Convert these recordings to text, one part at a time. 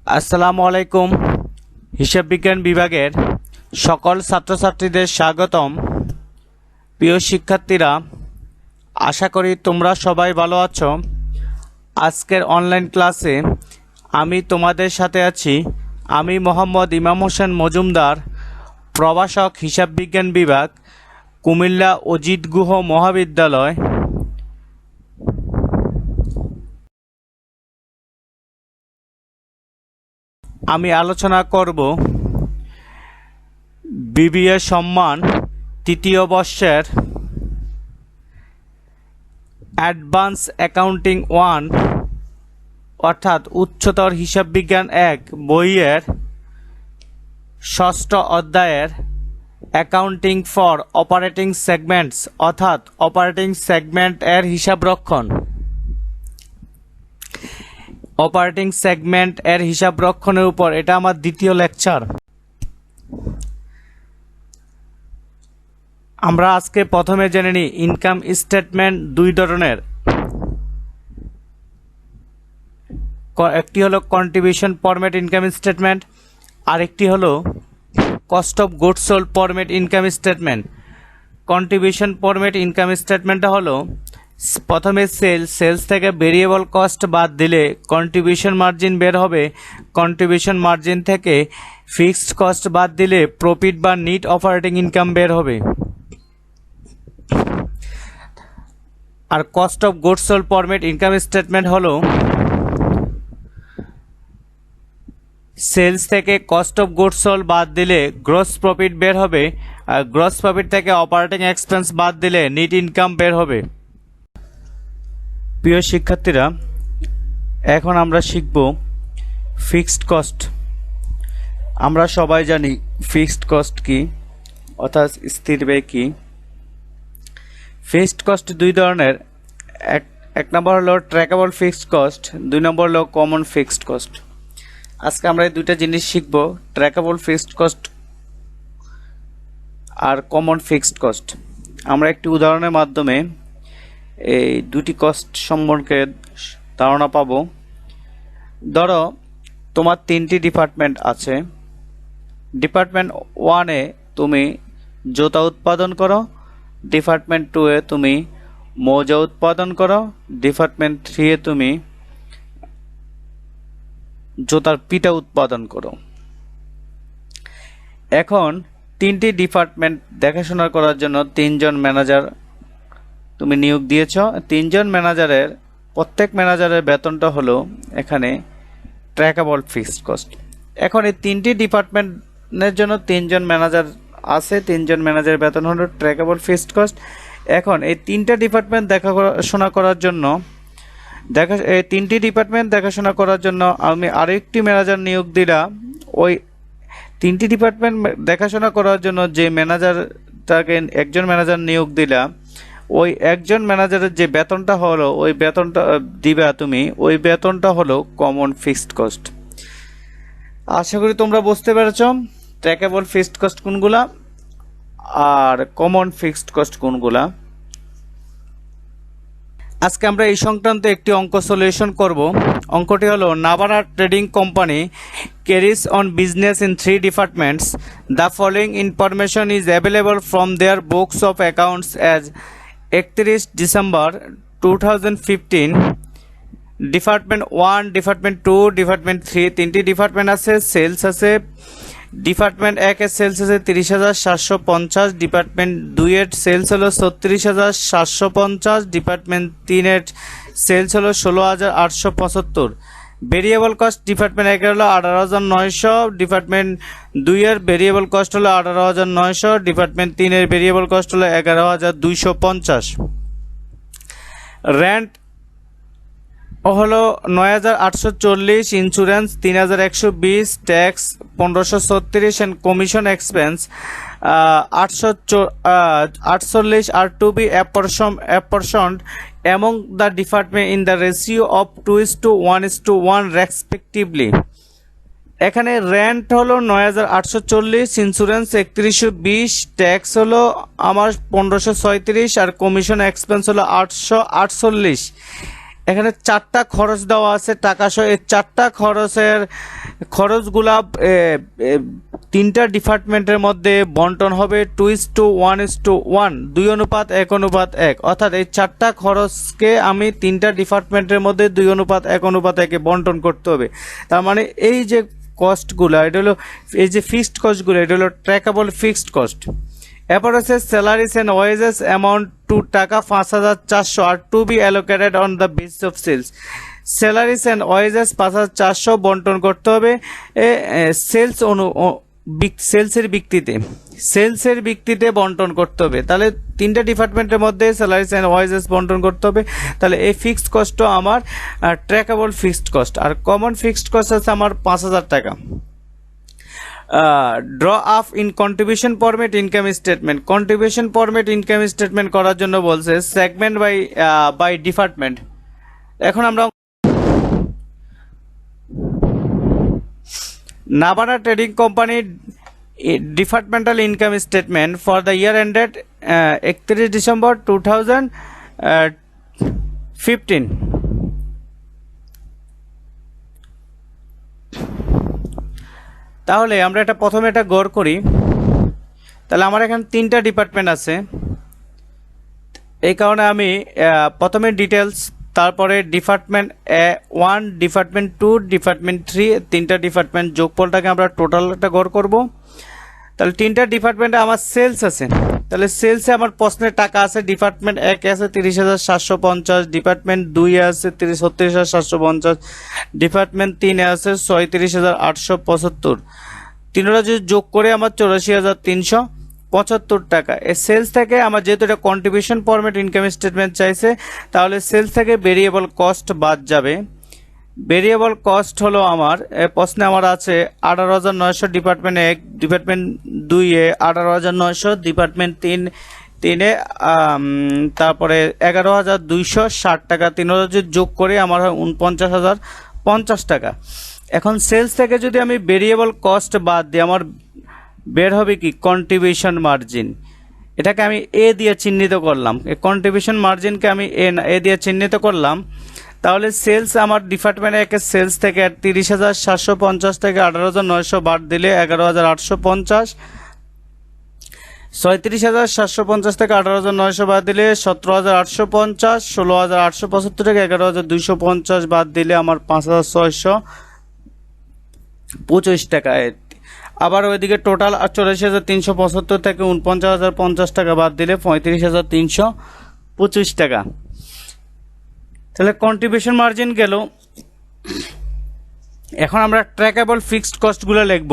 আসসালামু আলাইকুম। হিসাব বিজ্ঞান বিভাগের সকল ছাত্রছাত্রীদের স্বাগতম। প্রিয় শিক্ষার্থীরা, আশা করি তোমরা সবাই ভালো আছো। আজকের অনলাইন ক্লাসে আমি তোমাদের সাথে আছি। আমি মোহাম্মদ ইমাম হোসেন মজুমদার, প্রভাষক হিসাব বিজ্ঞান বিভাগ, কুমিল্লা অজিত গুহ মহাবিদ্যালয়। আমি আলোচনা করব বিবিএ সম্মান তৃতীয় বর্ষের অ্যাডভান্স অ্যাকাউন্টিং 1 অর্থাৎ উচ্চতর হিসাব বিজ্ঞান 1 বইয়ের ষষ্ঠ অধ্যায়ের অ্যাকাউন্টিং ফর অপারেটিং সেগমেন্টস অর্থাৎ অপারেটিং সেগমেন্ট এর হিসাবরক্ষণ। অপারেটিং সেগমেন্ট এর হিসাবরক্ষণের উপর এটা আমার দ্বিতীয় লেকচার। আমরা আজকে প্রথমে জেনে নিই ইনকাম স্টেটমেন্ট দুই ধরনের। একটি হলো কন্ট্রিবিউশন ফরম্যাট ইনকাম স্টেটমেন্ট, আরেকটি হলো cost of goods sold format income statement. Contribution format income স্টেটমেন্টটা হলো প্রথমে সেলস থেকে ভেরিয়েবল কস্ট বাদ দিলে কন্ট্রিবিউশন মার্জিন বের হবে। কন্ট্রিবিউশন মার্জিন থেকে ফিক্সড কস্ট বাদ দিলে প্রফিট বা নেট অপারেটিং ইনকাম বের হবে। আর cost of goods sold format income statement হলো সেলস থেকে কস্ট অফ গুডস সোল্ড বাদ দিলে গ্রস প্রফিট বের হবে, আর গ্রস প্রফিট থেকে অপারেটিং এক্সপেন্স বাদ দিলে নেট ইনকাম বের হবে। প্রিয় শিক্ষার্থীরা, এখন আমরা শিখব ফিক্সড কস্ট। আমরা সবাই জানি ফিক্সড কস্ট কি, অর্থাৎ স্থির ব্যয় কি। ফিক্সড কস্ট দুই ধরনের, এক নম্বর হলো ট্র্যাকেবল ফিক্সড কস্ট, দুই নম্বর হলো কমন ফিক্সড কস্ট। আজকে আমরা এই দুইটা জিনিস শিখব, ট্র্যাকেবল ফিক্সড কস্ট আর কমন ফিক্সড কস্ট। আমরা একটি উদাহরণের মাধ্যমে এই দুটি কস্ট সম্পর্কে ধারণা পাবো। ধরো তোমার 3টি ডিপার্টমেন্ট আছে। ডিপার্টমেন্ট 1-এ তুমি জুতা উৎপাদন করো, ডিপার্টমেন্ট 2-এ তুমি মোজা উৎপাদন করো, ডিপার্টমেন্ট 3-এ তুমি জুতার পিটা উৎপাদন করো। এখন 3টি ডিপার্টমেন্ট দেখাশোনা করার জন্য 3জন ম্যানেজার তুমি নিয়োগ দিয়েছ। 3জন ম্যানেজারের প্রত্যেক ম্যানেজারের বেতনটা হলো এখানে ট্র্যাকেবল ফিক্সড কস্ট। এখন এই 3টি ডিপার্টমেন্টের জন্য 3জন ম্যানেজার আছে, 3জন ম্যানেজারের বেতন হলো ট্র্যাকেবল ফিক্সড কস্ট। এখন এই 3টা ডিপার্টমেন্ট দেখাশোনা করার জন্য এই 3টি ডিপার্টমেন্ট দেখাশোনা করার জন্য আমি আরেকটি ম্যানেজার নিয়োগ দিলাম। ওই 3টি ডিপার্টমেন্ট দেখাশোনা করার জন্য যে ম্যানেজারটাকে একজন ম্যানেজার নিয়োগ দিলাম, ওই একজন ম্যানেজারের যে বেতনটা হলো ওই বেতনটা দিবা তুমি, ওই বেতনটা হলো কমন ফিক্সড কস্ট। আশা করি তোমরা বুঝতে পেরেছ ট্র্যাকেবল ফিক্সড কস্ট কোনগুলা আর কমন ফিক্সড কস্ট কোনগুলা। আজকে আমরা এই সংক্রান্ত একটি অঙ্ক সলিউশন করব। অঙ্কটি হলো Navara trading company carries on business in 3 departments. The following information is available from their books of accounts as 31 December 2015। Department 1, department 2, department 3 তিনটি ডিপার্টমেন্ট আছে। সেলস আছে ডিপার্টমেন্ট 1-এর সেলস আছে 30,750, ডিপার্টমেন্ট 2-এর সেলস হলো 36,750, ডিপার্টমেন্ট 3-এর সেলস হলো 16,875। Variable cost department 1-এর হলো 18,900, department 2-এর variable cost হলো 18,900, department 3-এর variable cost হলো 11,250। Rent হলো 9,840, insurance 3,120, tax 1,536 and commission expense 848 are to be apportioned among the department in the ratio of 2:1:1 respectively. এখানে rent হলো 9,840, insurance 3,120, tax হলো আমার 1,536 আর commission expense হলো 848। এখানে 4টা খরচ দেওয়া আছে টাকা সহ। এই 4টা খরচগুলা 3টা ডিপার্টমেন্টের মধ্যে বন্টন হবে 2:1:1, 2:1:1, অর্থাৎ এই 4টা খরচকে আমি 3টা ডিপার্টমেন্টের মধ্যে 2:1:1 বন্টন করতে হবে। তার মানে এই যে কস্টগুলো, এটা হলো এই যে ফিক্সড কস্টগুলো, এটা হলো ট্র্যাকেবল ফিক্সড কস্ট। এরপর আছে salaries and wages amount to টাকা 5,400 are to be allocated on the basis of sales. Salaries and wages 5,400 বন্টন করতে হবে সেলসের ভিত্তিতে বন্টন করতে হবে। তাহলে 3টা ডিপার্টমেন্টের মধ্যে স্যালারিস অ্যান্ড ওয়েজেস বন্টন করতে হবে। তাহলে এই ফিক্সড কস্টও আমার ট্র্যাকেবল ফিক্সড কস্ট। আর কমন ফিক্সড কস্ট আছে আমার 5,000 টাকা। Draw up in contribution format income statement. Contribution format income statement করার জন্য বলছে সেগমেন্ট বাই ডিপার্টমেন্ট। এখন আমরা Navana trading company departmental income statement for the year ended 31 December 2015। তাহলে আমরা প্রথমে এটা গড় করি। তাহলে আমার এখানে 3টা ডিপার্টমেন্ট আছে, এই কারণে আমি প্রথমে ডিটেলস, তারপরে ডিপার্টমেন্ট 1, ডিপার্টমেন্ট 2, ডিপার্টমেন্ট 3, 3টা ডিপার্টমেন্ট যোগফলটাকে আমরা টোটালটা গড় করব। তাহলে 3টা ডিপার্টমেন্টে আমার সেলস আছে। তাহলে সেলসে আমার প্রশ্নের টাকা আছে। ডিপার্টমেন্ট 1 আছে 30,750, ডিপার্টমেন্ট 2 আছে 36,750, ডিপার্টমেন্ট 3 আছে 36,875। তিনটা যদি যোগ করে আমার 84,375 টাকা। এই সেলস থেকে আমার যেহেতু এটা কন্ট্রিবিউশন ফরম্যাট ইনকাম স্টেটমেন্ট চাইছে, তাহলে সেলস থেকে ভেরিয়েবল কস্ট বাদ যাবে। ভেরিয়েবল কস্ট হলো আমার প্রশ্নে আমার আছে 18,900 ডিপার্টমেন্ট 1, ডিপার্টমেন্ট 2 এ 18,900, ডিপার্টমেন্ট 3 এ তারপরে 11,260 টাকা। 3,000 যোগ করে আমার হয় 49,050 টাকা। এখন সেলস থেকে যদি আমি ভেরিয়েবল কস্ট বাদ দিই, আমার বের হবে কি কন্ট্রিবিউশন মার্জিন। এটাকে আমি এ দিয়ে চিহ্নিত করলাম। এই কন্ট্রিবিউশন মার্জিনকে আমি এ দিয়ে চিহ্নিত করলাম। তাহলে সেলস আমার ডিপার্টমেন্ট 1 সেলস থেকে 30,750 থেকে 18,900 বাদ দিলে 11,850, 36,750 থেকে 18,900 বাদ দিলে 17,850, 16,875 থেকে 11,250 বাদ দিলে আমার 5,625 টাকা। আবার ওইদিকে টোটাল 84,375 থেকে 49,050 টাকা বাদ দিলে 35,325 টাকা। তাহলে কন্ট্রিবিউশন মার্জিন গেল। এখন আমরা ট্র্যাকেবল ফিক্সড কস্টগুলো লিখব।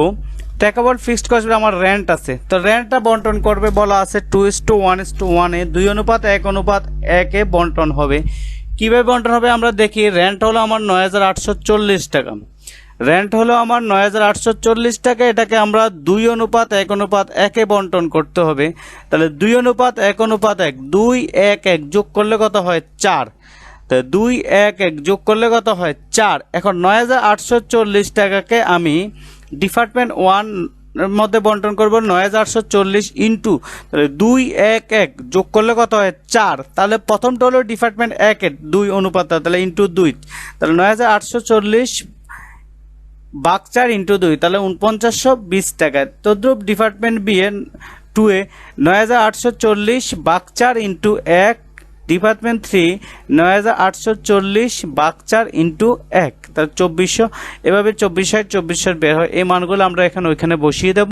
ট্র্যাকেবল ফিক্সড কস্ট আমার রেন্ট আছে, তো রেন্টটা বন্টন করবে বলা আছে 2:1:1 এ 2:1:1 বন্টন হবে। কিভাবে বন্টন হবে আমরা দেখি। রেন্ট হলো আমার 9,840 টাকা। রেন্ট হলো আমার 9,840 টাকা। এটাকে আমরা 2:1:1 বন্টন করতে হবে। তাহলে 2:1:1, 2:1:1 যোগ করলে কত হয় 4। তো 2:1:1 যোগ করলে কত হয় 4। এখন 9,840 টাকাকে আমি ডিপার্টমেন্ট 1 এর মধ্যে বন্টন করব 9,840 ইন্টু, তাহলে 2:1:1 যোগ করলে কত হয় 4। তাহলে প্রথমটা হলো ডিপার্টমেন্ট 1 এর 2:1, তাহলে ইন্টু 2, তাহলে 9,840 ভাগ 4 ইন্টু 2, তাহলে 4920 টাকা। তদ্রুপ ডিপার্টমেন্ট বি এর 2 এ 9,840 ভাগ 4 ইন্টু 1, ডিপার্টমেন্ট 3 9,840 ভাগ 4 ইন্টু 1, তাহলে 2400। এভাবে 2400 বের হয়। এই মানগুলো আমরা ওইখানে বসিয়ে দেব।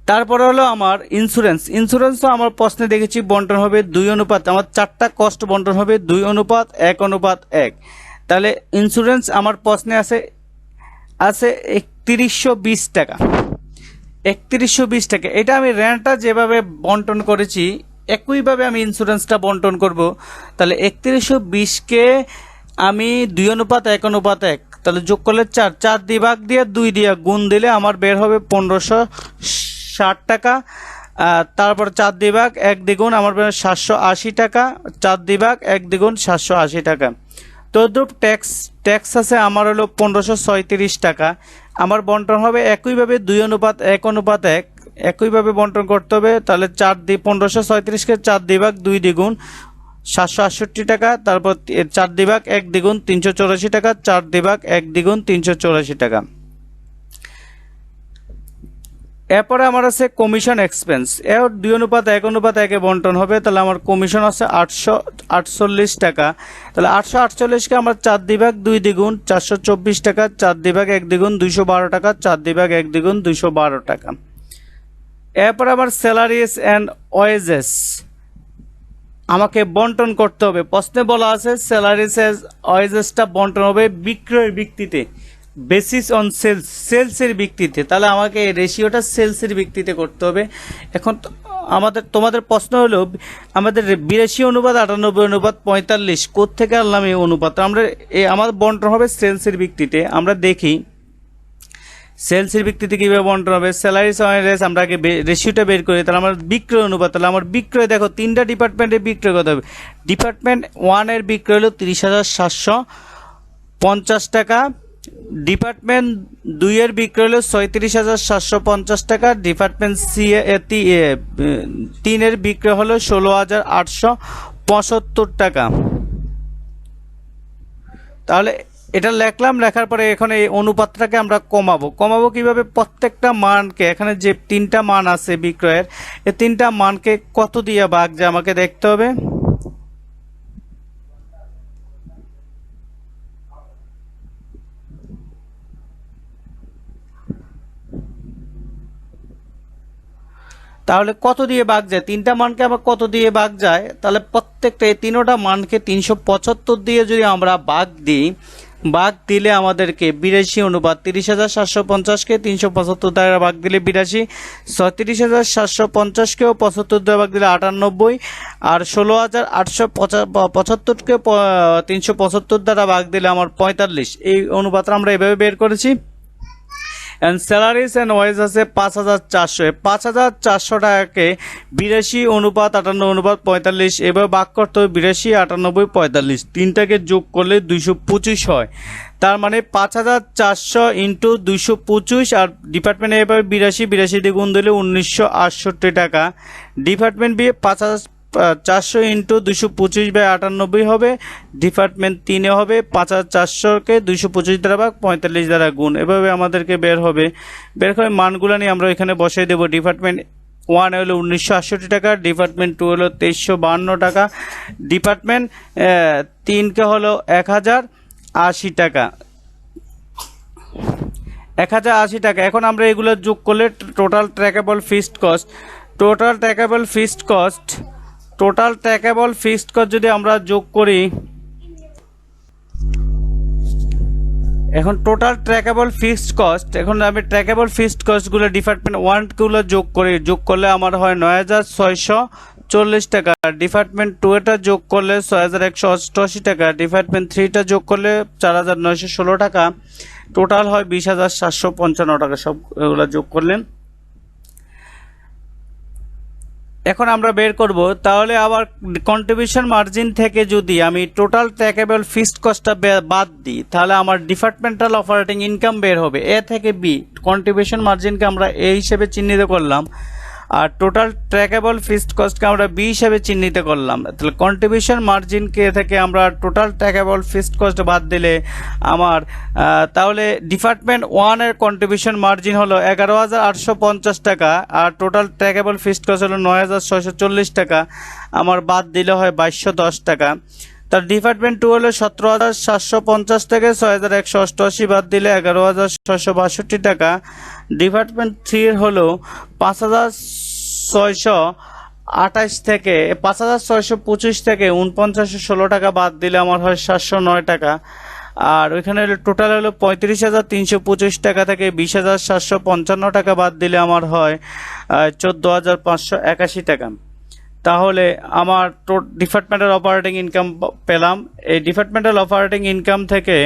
তারপরে হলো আমার ইন্স্যুরেন্সও আমার প্রশ্নে দেখেছি বন্টন হবে 2:1। আমার 4টা কস্ট বন্টন হবে 2:1:1। তাহলে ইন্স্যুরেন্স আমার প্রশ্নে আছে 3120 টাকা। 3120 টাকা। এটা আমি রেন্টটা যেভাবে বন্টন করেছি একইভাবে আমি ইন্স্যুরেন্সটা বন্টন করব। তাহলে 3120কে আমি 2:1:1, তাহলে যোগ করলে 4 দিয়ে ভাগ দিয়ে 2 দিয়ে গুণ দিলে আমার বের হবে 1560 টাকা। তারপর 4 দিয়ে ভাগ 1 দ্বিগুণ আমার বের 780 টাকা। 4 দিয়ে ভাগ 1 দ্বিগুণ 780 টাকা। তদ্রুপ ট্যাক্স আছে আমার হলো 1536 টাকা। আমার বন্টন হবে একইভাবে 2:1:1, একইভাবে বন্টন করতে হবে। তাহলে 4 দিয়ে 1536কে 4 দিয়ে ভাগ 2 দ্বিগুণ 768 টাকা, তারপর 4 দিভাগ 1 দ্বিগুণ 384 টাকা, 4 দিভাগ 1 দ্বিগুণ 384 টাকা। এরপরে আমার আছে কমিশন এক্সপেন্স, এর 2:1:1 বন্টন হবে, তাহলে আমার কমিশন আছে 848 টাকা। তাহলে 848কে আমরা 4 দিভাগ 2 দ্বিগুণ 424 টাকা, 4 দিভাগ 1 দ্বিগুণ 212 টাকা, 4 দিভাগ 1 দ্বিগুণ 212 টাকা। এরপর আবার স্যালারিজ অ্যান্ড ওয়েজেস আমাকে বন্টন করতে হবে। প্রশ্নে বলা আছে স্যালারিজ ওয়েজেসটা বন্টন হবে বিক্রয়ের ভিত্তিতে, বেসিস অন সেলসের ভিত্তিতে। তাহলে আমাকে এই রেশিওটা সেলসের ভিত্তিতে করতে হবে। এখন তোমাদের প্রশ্ন হলো আমাদের 82:98:45 কোত্থেকে আনলাম এই অনুপাত? আমরা আমাদের বন্টন হবে সেলসের ভিত্তিতে। আমরা দেখি সেলসের ভিত্তিতে কীভাবে বন্টন হবে। স্যালারিজ ওয়েজেস আমরা আগে রেশিওটা বের করি, তাহলে আমার বিক্রয় অনুপাত। তাহলে আমার বিক্রয় দেখো 3টা ডিপার্টমেন্টের বিক্রয় কত হবে। ডিপার্টমেন্ট 1 এর বিক্রয় হলো 30,750 টাকা, ডিপার্টমেন্ট 2 এর বিক্রয় হলো 36,750 টাকা, ডিপার্টমেন্ট 3 এর বিক্রয় হলো 16,875 টাকা। তাহলে এটা লিখলাম, লেখার পরে এখন এই অনুপাতটাকে আমরা কমাবো কিভাবে? প্রত্যেকটা মানকে, এখানে যে 3টা মান আছে বিক্রয়ের, এই 3টা মানকে কত দিয়ে ভাগ যায় আমাকে দেখতে হবে। তাহলে কত দিয়ে ভাগ যায়? 3টা মানকে আবার কত দিয়ে ভাগ যায়? তাহলে প্রত্যেকটা এই 3টা মানকে 375 দিয়ে যদি আমরা ভাগ দিই, ভাগ দিলে আমাদেরকে 82:30,750কে 375 দ্বারা ভাগ দিলে 82, 36,750কেও 75 দ্বারা ভাগ দিলে 98, আর 16,875কে 375 দ্বারা ভাগ দিলে আমার 45। এই অনুপাতটা আমরা এভাবে বের করেছি। এন্ড স্যালারিজ অ্যান্ড ওয়েজ আছে 5,400। 5,400 টাকাকে 82:58:45 এভাবে ভাগ করতে হবে। 82, 98, 45 তিনটাকে যোগ করলে 225 হয়। তার মানে 5,400 ইন্টু 225, আর ডিপার্টমেন্ট এভাবে 82 দিয়ে গুণ দিলে 1,968 টাকা। ডিপার্টমেন্ট বি 5,400 ইন্টু 225/98 হবে। ডিপার্টমেন্ট 3-এ হবে 5,400কে 225 দ্বারা ভাগ 45 দ্বারা গুণ, এভাবে আমাদেরকে বের হবে। বের করে মানগুলো নিয়ে আমরা এখানে বসাই দেবো। ডিপার্টমেন্ট 1 হলো 1,968 টাকা, ডিপার্টমেন্ট 2 হলো 2,352 টাকা, ডিপার্টমেন্ট 3কে হলো 1,080 টাকা। 1,080 টাকা। এখন আমরা এগুলো যোগ করলে টোটাল ট্র্যাকেবল ফিক্সড কস্ট যদি আমরা যোগ করি, এখন টোটাল ট্র্যাকেবল ফিক্সড কস্ট, এখন আমি ট্র্যাকেবল ফিক্সড কস্টগুলো ডিপার্টমেন্ট 1গুলো যোগ করলে আমার হয় 9,640 টাকা। ডিপার্টমেন্ট 2 এটা যোগ করলে 6,188 টাকা। ডিপার্টমেন্ট 3টা যোগ করলে 4,916 টাকা। টোটাল হয় 20,755 টাকা সব এগুলো যোগ করলেন। এখন আমরা বের করব, তাহলে আবার কন্ট্রিবিউশন মার্জিন থেকে যদি আমি টোটাল ট্র্যাকেবল ফিক্সড কস্টটা বাদ দিই, তাহলে আমার ডিপার্টমেন্টাল অপারেটিং ইনকাম বের হবে। এ থেকে বি, কন্ট্রিবিউশন মার্জিনকে আমরা এ হিসেবে চিহ্নিত করলাম, আর টোটাল ট্র্যাকেবল ফিক্সড কস্টকে আমরা বি হিসেবে চিহ্নিত করলাম। তাহলে কন্ট্রিবিউশন মার্জিনকে থেকে আমরা টোটাল ট্র্যাকেবল ফিক্সড কস্ট বাদ দিলে আমার তাহলে ডিপার্টমেন্ট 1 এর কন্ট্রিবিউশন মার্জিন হলো 11,850 টাকা, আর টোটাল ট্র্যাকেবল ফিক্সড কস্ট হলো 9,640 টাকা। আমার বাদ দিলে হয় 2,210 টাকা। তার ডিপার্টমেন্ট 2 হলো 17,750 থেকে 6,188 বাদ দিলে 11,662 টাকা। ডিপার্টমেন্ট 3 হলো 5,628 থেকে 5,625 থেকে 4916 টাকা বাদ দিলে আমার হয় 709 টাকা। আর ওইখানে টোটাল হলো 35,325 টাকা থেকে 20,755 টাকা বাদ দিলে আমার হয় 14,581 টাকা। তাহলে আমার ডিপার্টমেন্টাল অপারেটিং ইনকাম পেলাম। এই ডিপার্টমেন্টাল অপারেটিং ইনকাম থেকে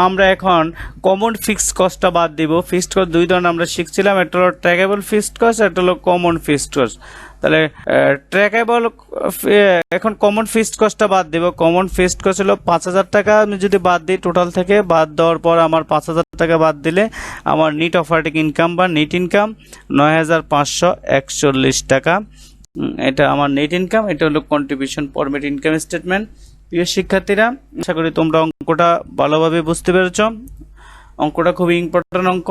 আমরা এখন কমন ফিক্সড কস্টটা বাদ দিব। ফিক্সড কস্ট 2 ধরনের আমরা শিখছিলাম, একটা হলো ট্র্যাকেবল ফিক্সড কস্ট, একটা হলো কমন ফিক্সড কস্ট। তাহলে ট্র্যাকেবল, এখন কমন ফিক্সড কস্টটা বাদ দিব। কমন ফিক্সড কস্ট হলো 5,000 টাকা। আমি যদি বাদ দিই টোটাল থেকে, বাদ দেওয়ার পর আমার 5,000 টাকা বাদ দিলে আমার নিট অপারেটিং ইনকাম বা নিট ইনকাম 9,541 টাকা। এটা আমার নেট ইনকাম, এটা হলো কন্ট্রিবিউশন ফরম্যাট ইনকাম স্টেটমেন্ট। প্রিয় শিক্ষার্থীরা, আশা করি তোমরা অঙ্কটা ভালোভাবে বুঝতে পেরেছ। অঙ্কটা খুবই ইম্পর্টেন্ট অঙ্ক।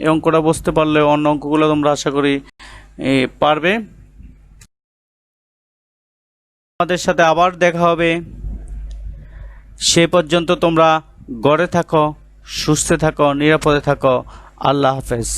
এই অঙ্কটা বুঝতে পারলে অন্য অঙ্কগুলো তোমরা আশা করি পারবে। আমাদের সাথে আবার দেখা হবে। সে পর্যন্ত তোমরা ঘরে থাকো, সুস্থ থাকো, নিরাপদে থাকো। আল্লাহ হাফেজ।